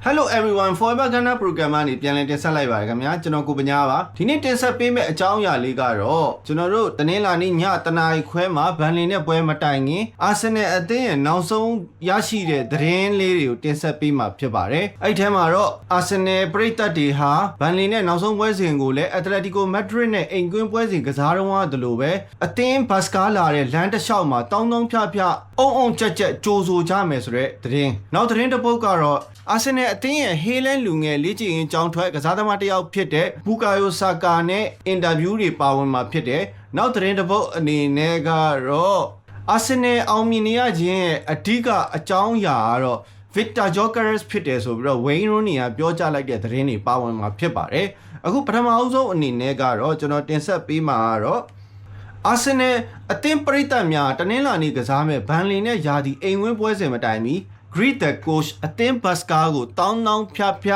Hello everyone Forever Ghana program ကနေပြန်လည်တင်ဆက်လိုက်ပါတယ်ခင်ဗျာကျွန်တော်ကိုပညာပါဒီနေ့တင်ဆက်ပေးမယ့်အကြောင်းအရာလေးကတော့ကျွန်တော်တို့တနင်္လာနေ့ညတနာရီခွဲမှာဘန်လင်နဲ့ပွဲမတိုင်ခင်အာဆင်နယ်အသင်းရဲ့နောက်ဆုံးရရှိတဲ့သတင်းလေးတွေကိုတင်ဆက်ပေးမှာဖြစ်ပါတယ်အဲ့ထဲမှာတော့အာဆင်နယ်ပရိသတ်တွေဟာဘန်လင်နဲ့နောက်ဆုံးပွဲစဉ်ကိုလည်းအက်တလက်တီကိုမက်ဒရစ်နဲ့အိမ်ကွင်းပွဲစဉ်ကစားတုန်းကတလို့ပဲအသင်းဘတ်စကားလာတဲ့လမ်းတစ်လျှောက်မှာတောင်းဖြဖြအုံကြက်ကြိုးဆိုကြမယ်ဆိုတဲ့သတင်းနောက်သတင်းတစ်ပုဒ်ကတော့အာဆင်နယ်အသင်းရဲ့ဟေးလန်လူငယ်လေ့ကျင့်ရေးကျောင်းထွက်ကစားသမားတစ်ယောက်ဖြစ်တဲ့ဘူကာယိုဆာကာနဲ့အင်တာဗျူးတွေပါဝင်မှာဖြစ်တယ်။နောက်သတင်းတစ်ပုဒ်အနေနဲ့ကတော့အာဆင်နယ်အောင်မြင်နေရခြင်းရဲ့အဓိကအကြောင်းအရာကတော့ဗစ်တာဂျော့ကရက်စ်ဖြစ်တယ်ဆိုပြီးတော့ဝိန်းရိုနီကပြောကြားလိုက်တဲ့သတင်းတွေပါဝင်မှာဖြစ်ပါတယ်။အခုပထမအဆုံးအနေနဲ့ကတော့ကျွန်တော်တင်ဆက်ပေးမှာကတော့အာဆင်နယ်အသင်းပရိသတ်များတနင်္လာနေ့ကစားမဲ့ဘန်လင်နဲ့ယာဒီအိမ်ဝင်းပွဲစဉ်မတိုင်မီGreet the coach အသင်းဘတ်စကားကိုတောင်းဖြဖ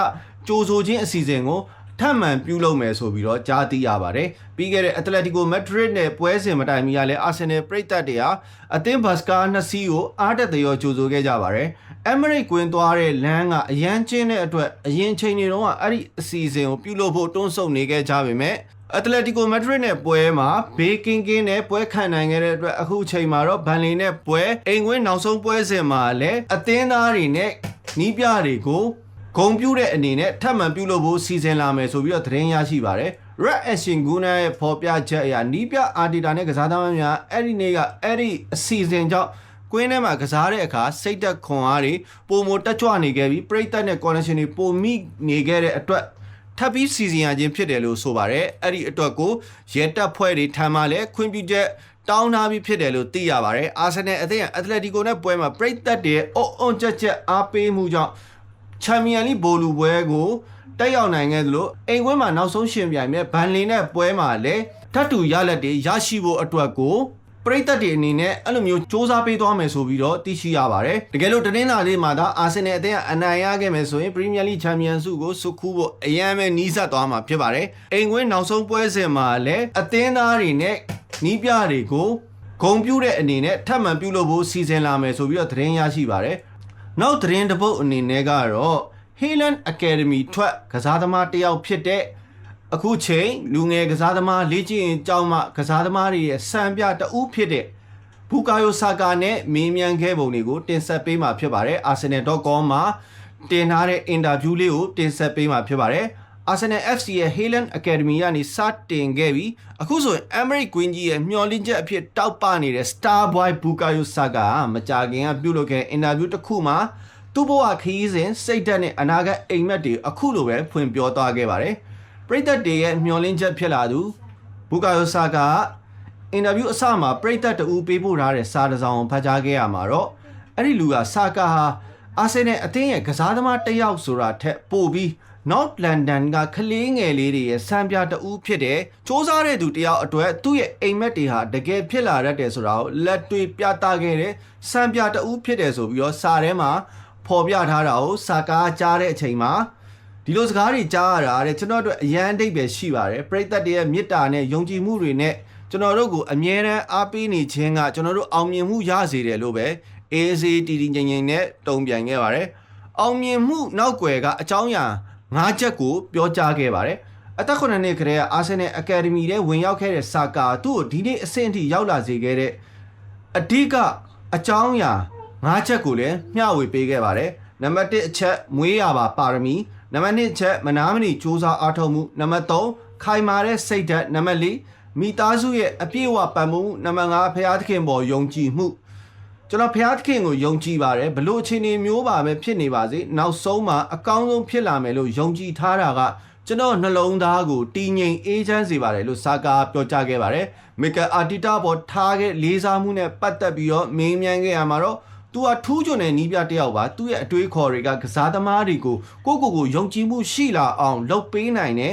ြကြိုဆိုခြင်းအစီအစဉ်ကိုထပ်မံပြုလုပ်မယ်ဆိုပြီးတော့ကြားသိရပါတယ်ပြီးခဲ့တဲ့အက်တလက်တီကိုမက်ဒရစ်နဲ့ပွဲစဉ်မတိုင်မီကလည်းအာဆင်နယ်ပရိသတ်တွေဟာအသင်းဘတ်စကားနှစ်စီးကိုအားတက်သရောကြိုဆိုခဲ့ကြပါတယ်အမရိတ်ကွင်းသွားတဲ့လမ်းကအရန်ချင်းတဲ့အတွက်အရင်ချိန်တွေတုန်းကအဲ့ဒီအစီအစဉ်ကိုပြုလုပ်ဖို့တွန်းဆုတ်နေခဲ့ကြပေမဲ့အက်တလက်တီကိုမက်ဒရစ်နဲ့ပွဲမှာဘေးကင်းနဲ့ပွဲခံနိုင်ခဲ့တဲ့အတွက်အခုချိန်မှာတော့ဘန်လင်နဲ့ပွဲအိမ်ကွင်းနောက်ဆုံးပွဲစဉ်မှာလည်းအသင်းသားတွေနဲ့နီးပြတွေကိုဂုံပြူတဲ့အနေနဲ့ထပ်မံပြုလုပ်ဖို့စီစဉ်လာမယ်ဆိုပြီးတော့သတင်းရရှိပါတယ် Red Action Guna ရဲ့ဖော်ပြချက်အရနီးပြအာတီတာနဲ့ကစားသမားများအဲ့ဒီနေ့ကအဲ့ဒီအစီအစဉ်ကြောင့်ကွင်းထဲမှာကစားတဲ့အခါစိတ်သက်ခွန်အားတွေပုံမတက်ကြွနေခဲ့ပြီးပရိသတ်နဲ့ connection တွေပုံမိနေခဲ့တဲ့အတွက်ထပ်ပြီးစီစဉ်ရခြင်းဖြစ်တယ်လို့ဆိုပါတယ်အဲ့ဒီအတွက်ကိုရဲတပ်ဖွဲ့တွေထမ်းမှလည်းခွင့်ပြုချက်တောင်းထားပြီးဖြစ်တယ်လို့သိရပါတယ်အာဆင်နယ်အသင်းအက်တလက်တီကိုနဲ့ပွဲမှာပရိသတ်တွေအုံကြက်အားပေးမှုကြောင့်ချန်ပီယံလိဘိုလူပွဲကိုတက်ရောက်နိုင်ခဲ့သလိုအိမ်ကွင်းမှာနောက်ဆုံးရှင်ပြိုင်မဲ့ဘန်လင်နဲ့ပွဲမှာလည်းထပ်တူရလက်တွေရရှိဖို့အတွက်ကိုပရိသတ်တွေအနေနဲ့အဲ့လိုမျိုးစ조사ပေးသွားမယ်ဆိုပြီးတော့သိရှိရပါတယ်တကယ်လို့တနင်္လာနေ့မှာဒါအာဆင်နယ်အသင်းအနိုင်ရခဲ့မယ်ဆိုရင်ပရီးမီးယားလိချန်ပီယံဆုကိုစုခူးဖို့အရန်ပဲနီးစပ်သွားမှာဖြစ်ပါတယ်အိမ်ကွင်းနောက်ဆုံးပွဲစဉ်မှာလည်းအသင်းသားတွေနဲ့နီးပြတွေကိုဂုံပြူတဲ့အနေနဲ့ထပ်မံပြုလုပ်ဖို့စီစဉ်လာမယ်ဆိုပြီးတော့သတင်းရရှိပါတယ်နောက်သတင်းတစ်ပုဒ်အနေနဲ့ကတော့ Helen Academy ထွက်ကစားသမားတစ်ယောက်ဖြစ်တဲ့အခုချိန်လူငယ်ကစားသမားလေ့ကျင့်ရေးကျောင်းမှကစားသမားတွေရဲ့စံပြတအူးဖြစ်တဲ့ဘူကာယိုဆာကာနဲ့မေးမြန်းခဲ့ပုံတွေကိုတင်ဆက်ပေးမှာဖြစ်ပါတယ် Arsenal.com မှာတင်ထားတဲ့အင်တာဗျူးလေးကိုတင်ဆက်ပေးမှာဖြစ်ပါတယ် Arsenal FC ရဲ့ Helen Academy ကနေစတင်ခဲ့ပြီးအခုဆိုရင် Emirates Queen ကြီးရဲ့မျှော်လင့်ချက်အဖြစ်တောက်ပနေတဲ့ Star Boy ဘူကာယိုဆာကာမကြာခင်ကပြုလုပ်ခဲ့အင်တာဗျူးတစ်ခုမှာသူ့ဘဝခရီးစဉ်စိတ်ဓာတ်နဲ့အနာဂတ်အိမ်မက်တွေအခုလိုပဲဖွင့်ပြောသွားခဲ့ပါတယ်ပရိသတ်တွေရဲ့မျှော်လင့်ချက်ဖြစ်လာသူဘူကာယိုဆာကာအင်တာဗျူးအစမှာပရိသတ်တူပေးပို့ထားတဲ့စာတစ်စောင်ဖတ်ကြားခဲ့ရမှာတော့အဲ့ဒီလူကဆာကာဟာအာဆင်နယ်အသင်းရဲ့ကစားသမားတစ်ယောက်ဆိုတာထက်ပိုပြီး North London ကကလေးငယ်လေးတွေရဲ့စံပြတူဖြစ်တဲ့စ조사တဲ့သူတယောက်အတွက်သူ့ရဲ့အိမ်မက်တွေဟာတကယ်ဖြစ်လာတတ်တယ်ဆိုတာကိုလက်တွေ့ပြသခဲ့တဲ့စံပြတူဖြစ်တယ်ဆိုပြီးတော့စာထဲမှာဖော်ပြထားတာကိုဆာကာကြားတဲ့အချိန်မှာဒီလိုစကားတွေကြားရတာတဲ့ကျွန်တော်တို့အရန်အဓိပ္ပာယ်ရှိပါတယ်ပရိသတ်တွေရဲ့မေတ္တာနဲ့ယုံကြည်မှုတွေနဲ့ကျွန်တော်တို့ကိုအမြဲတမ်းအားပေးနေခြင်းကကျွန်တော်တို့အောင်မြင်မှုရစေတယ်လို့ပဲအေးစေးတည်တည်ငြိမ်ငြိမ်နဲ့တုံ့ပြန်ခဲ့ပါတယ်အောင်မြင်မှုနောက်ွယ်ကအကြောင်းအရာ၅ချက်ကိုပြောကြားခဲ့ပါတယ်အသက်9နှစ်ခရဲအာဆင်နယ်အကယ်ဒမီထဲဝင်ရောက်ခဲ့တဲ့ဆာကာသူ့ကိုဒီနေ့အဆင့်အထိရောက်လာစေခဲ့တဲ့အဓိကအကြောင်းအရာ၅ချက်ကိုလည်းမျှဝေပေးခဲ့ပါတယ်နံပါတ်1အချက်မွေးရပါရမီနံပါတ်2အချက်မနာမနေစူးစမ်းအားထုတ်မှုနံပါတ်3ခိုင်မာတဲ့စိတ်ဓာတ်နံပါတ်4မိသားစုရဲ့အပြည့်အဝပံ့ပိုးမှုနံပါတ်5ဖျားသခင်ပေါ်ယုံကြည်မှုကျွန်တော်ဖျားသခင်ကိုယုံကြည်ပါတယ်ဘလို့အခြေအနေမျိုးပါပဲဖြစ်နေပါစေနောက်ဆုံးမှာအကောင်းဆုံးဖြစ်လာမယ်လို့ယုံကြည်ထားတာကကျွန်တော်နှလုံးသားကိုတည်ငြိမ်အေးချမ်းစေပါတယ်လို့ဆာကာပြောကြားခဲ့ပါတယ်မီကယ်အာတီတာပေါ်ထားခဲ့လေးစားမှုနဲ့ပတ်သက်ပြီးတော့မေးမြန်းခဲ့ရမှာတော့သူကထူးချွန်တဲ့နီးပြတစ်ယောက်ပါသူ့ရဲ့အတွေးခေါ်တွေကကစားသမားတွေကိုကိုယုံကြည်မှုရှိလာအောင်လုပ်ပေးနိုင်တယ်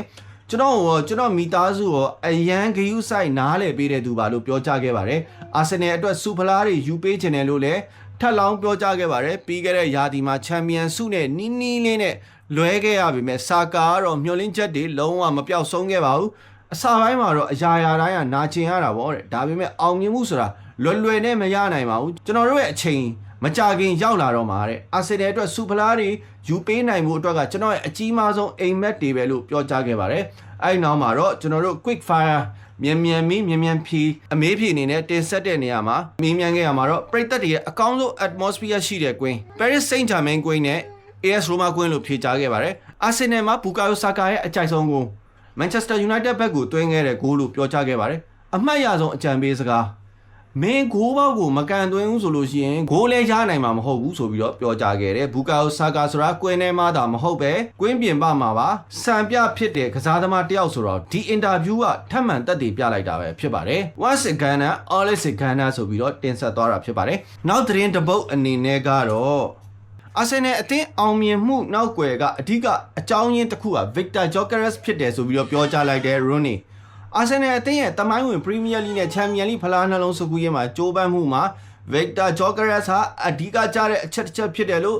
ကျွန်တော်မိသားစုရောအရန်ဂယူးဆိုင်နားလည်ပေးတဲ့သူပါလို့ပြောကြားခဲ့ပါတယ်အာဆင်နယ်အတွက်စူဖလားတွေယူပေးခြင်းတယ်လို့လည်းထပ်လောင်းပြောကြားခဲ့ပါတယ်ပြီးခဲ့တဲ့ရာသီမှာချန်ပီယံဆုနဲ့နီးလေးနဲ့လွဲခဲ့ရပေမဲ့ဆာကာကတော့မျှော်လင့်ချက်တွေလုံးဝမပြောက်ဆုံးခဲ့ပါဘူးအစပိုင်းမှာတော့အရာတိုင်းကနာကျင်ရတာပေါ့တဲ့ဒါပေမဲ့အောင်မြင်မှုဆိုတာလွယ်နဲ့မရနိုင်ပါဘူးကျွန်တော်တို့ရဲ့အချိန်မ မကြခင်ရောက်လာတော့မှာတဲ့အာဆင်နယ်အတွက်စူဖလားတွေယူပေးနိုင်မှုအတွက်ကကျွန်တော်ရဲ့အကြီးမားဆုံးအိမ်မက်တွေပဲလို့ပြောကြားခဲ့ပါတယ်အဲ့နောက်မှာတော့ကျွန်တော်တို့ quick fire မြန်ဖြီအမေးဖြေအနေနဲ့တင်ဆက်တဲ့နေရာမှာမေးမြန်းခဲ့ရမှာတော့ပရိသတ်တွေရဲ့အကောင်းဆုံး atmosphere ရှိတဲ့ကွင်း Paris Saint-Germain ကွင်းနဲ့ AS Roma ကွင်းလို့ဖြေကြားခဲ့ပါတယ်အာဆင်နယ်မှာဘူကာယိုဆာကာရဲ့အကြိုက်ဆုံးဂိုး Manchester United ဘက်ကိုသွင်းခဲ့တဲ့ဂိုးလို့ပြောကြားခဲ့ပါတယ်အမှတ်ရဆုံးအကြံပေးစကားမင်းဂိုးပေါက်ကိုမကန်သွင်းဘူးဆိုလို့ရှိရင်ဂိုးလဲရနိုင်မှာမဟုတ်ဘူးဆိုပြီးတော့ပြောကြားခဲ့တယ်ဘူကာယိုဆာကာဆိုတာကွင်းထဲမှာဒါမဟုတ်ပဲကွင်းပြင်ပမှာပါစံပြဖြစ်တဲ့ကစားသမားတယောက်ဆိုတော့ဒီအင်တာဗျူးကထပ်မံတက်တည်ပြလိုက်တာပဲဖြစ်ပါတယ် Once again always again ဆိုပြီးတော့တင်ဆက်သွားတာဖြစ်ပါတယ်နောက်သတင်းတစ်ပုဒ်အနေနဲ့ကတော့အာဆင်နယ်အသင်းအောင်မြင်မှုနောက်ွယ်ကအဓိကအကြောင်းရင်းတစ်ခုက Victor Gyökeres ဖြစ်တယ်ဆိုပြီးတော့ပြောကြားလိုက်တဲ့ Rooney အာဆင်နယ်အသင်းရဲ့တမိုင်းဝင် Premier League နဲ့ Champions League ဖလားနှလုံးစုကူးရေးမှာကြိုးပမ်းမှုမှာ Victor Gyökeres ဟာအဓိကကျတဲ့အချက်တစ်ချက်ဖြစ်တယ်လို့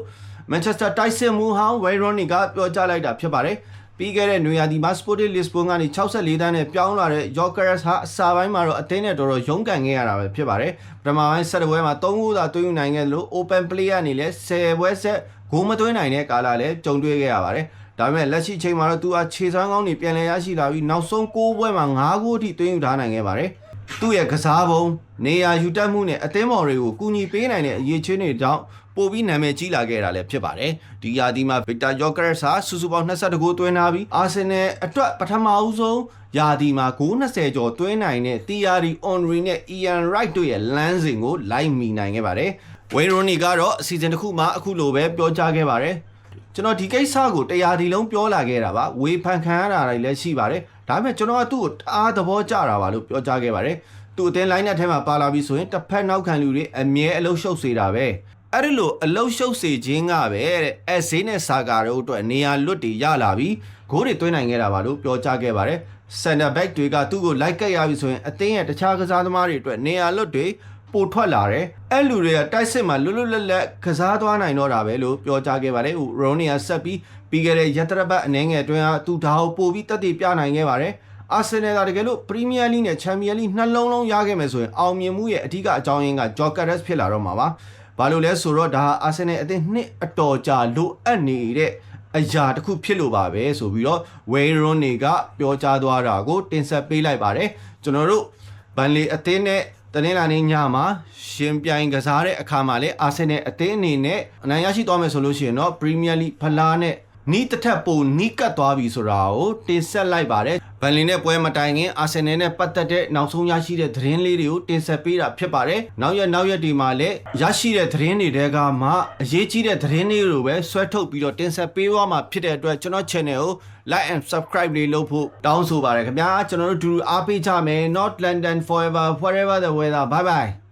Manchester တိုက်စစ်မှုဟောင်း Wayne Rooney ကပြောကြားလိုက်တာဖြစ်ပါတယ်ပြီးခဲ့တဲ့နွေရာသီမှာ Sporting Lisbon ကနေ64တန်းနဲ့ပြောင်းလာတဲ့ Gyökeres ဟာအစာပိုင်းမှာတော့အသင်းနဲ့တော်တော်ရုန်းကန်ခဲ့ရတာပဲဖြစ်ပါတယ်ပထမပိုင်းဆက်ပွဲမှာ3ဂိုးသာသွင်းယူနိုင်ခဲ့လို့ Open Play ကနေလည်း10ပွဲဆက်ဂိုးမသွင်းနိုင်တဲ့ကာလလည်းကြုံတွေ့ခဲ့ရပါတယ်ဒါပေမဲ့လက်ရှိချိန်မှာတော့သူကခြေစွမ်းကောင်းတွေပြန်လည်ရရှိလာပြီးနောက်ဆုံး6ပွဲမှာ9ဂိုးထိသွင်းယူထားနိုင်ခဲ့ပါတယ်သူ့ရဲ့ကစားပုံနေရာယူတက်မှုနဲ့အသင်းမော်တွေကိုကူညီပေးနိုင်တဲ့အရေးချင်းတွေကြောင့်ပိုပြီးနာမည်ကြီးလာခဲ့တာလည်းဖြစ်ပါတယ်ဒီရာသီမှာ Victor Gyökeres ဟာစုစုပေါင်း22ဂိုးသွင်းထားပြီးအာဆင်နယ်အတွက်ပထမဦးဆုံးရာသီမှာဂိုး20ကျော်သွင်းနိုင်တဲ့ Thierry Henry နဲ့ Ian Wright တို့ရဲ့လမ်းစဉ်ကိုလိုက်မိနိုင်ခဲ့ပါတယ်Wayne Rooney ကတော့အစီအစဉ်တစ်ခုမှအခုလိုပဲပြောကြားခဲ့ပါတယ်ကျွန်တော်ဒီကိစ္စကိုတရားဒီလုံးပြောလာခဲ့တာပါဝေဖန်ခံရတာလည်းရှိပါတယ်ဒါပေမဲ့ကျွန်တော်ကသူ့ကိုတအားသဘောကျတာပါလို့ပြောကြားခဲ့ပါတယ်သူ့အသင်း line နဲ့ထဲမှာပါလာပြီးဆိုရင်တစ်ဖက်နောက်ခံလူတွေအမြဲအလုံးရှုပ်စေတာပဲအဲ့ဒီလိုအလုံးရှုပ်စေခြင်းကပဲတဲ့အဈေးနဲ့စာကာတို့အတွက်နေရာလွတ်တွေရလာပြီးဂိုးတွေသွင်းနိုင်ခဲ့တာပါလို့ပြောကြားခဲ့ပါတယ် center back တွေကသူ့ကိုလိုက်ကပ်ရပြီဆိုရင်အသင်းရဲ့တခြားကစားသမားတွေအတွက်နေရာလွတ်တွေပိုထွက်လာတယ်အဲ့လူတွေကတိုက်စစ်မှာလွတ်လပ်ကစားသွားနိုင်တော့တာပဲလို့ပြောကြားခဲ့ပါတယ်။ရိုနီယာဆက်ပြီးခဲ့တဲ့ရက်တရပတ်အနေငယ်အတွင်းကသူဒါကိုပို့ပြီးတက်တည်ပြနိုင်ခဲ့ပါတယ်။အာဆင်နယ်ကတကယ်လို့ပရီးမီးယားလိနဲ့ချန်ပီယံလိနှလုံးလုံးရခဲ့မယ်ဆိုရင်အောင်မြင်မှုရဲ့အဓိကအကြောင်းရင်းက Gyökeres ဖြစ်လာတော့မှာပါ။ဘာလို့လဲဆိုတော့ဒါဟာအာဆင်နယ်အသင်းနှစ်အတော်ကြာလိုအပ်နေတဲ့အရာတစ်ခုဖြစ်လို့ပါပဲဆိုပြီးတော့ Wayne Rooney ကပြောကြားသွားတာကိုတင်ဆက်ပေးလိုက်ပါတယ်။ကျွန်တော်တို့ဘန်လီအသင်းနဲ့တနင်္လာနေ့ညမှာရှင်ပြိုင်ကစားတဲ့အခါမှာလေအာဆင်နယ်အသင်းအနေနဲ့အနိုင်ရရှိသွားမယ်ဆိုလို့ရှိရင်တော့ပရီးမီးယားလိဖလားနဲ့နီးတစ်ထပ်ပိုနီးကပ်သွားပြီဆိုတာကိုတင်ဆက်လိုက်ပါတယ်။ဘန်လီနဲ့ပွဲမတိုင်ခင်အာဆင်နယ်နဲ့ပတ်သက်တဲ့နောက်ဆုံးရရှိတဲ့သတင်းလေးတွေကိုတင်ဆက်ပေးတာဖြစ်ပါတယ်။နောက်ရက်ဒီမှာလည်းရရှိတဲ့သတင်းတွေတဲကမှအရေးကြီးတဲ့သတင်းတွေလိုပဲဆွဲထုတ်ပြီးတော့တင်ဆက်ပေးသွားမှာဖြစ်တဲ့အတွက်ကျွန်တော် channel ကို like and subscribe လေးလုပ်ဖို့တောင်းဆိုပါတယ်ခင်ဗျာကျွန်တော်တို့အတူအားပေးကြမယ် Not London forever the weather bye bye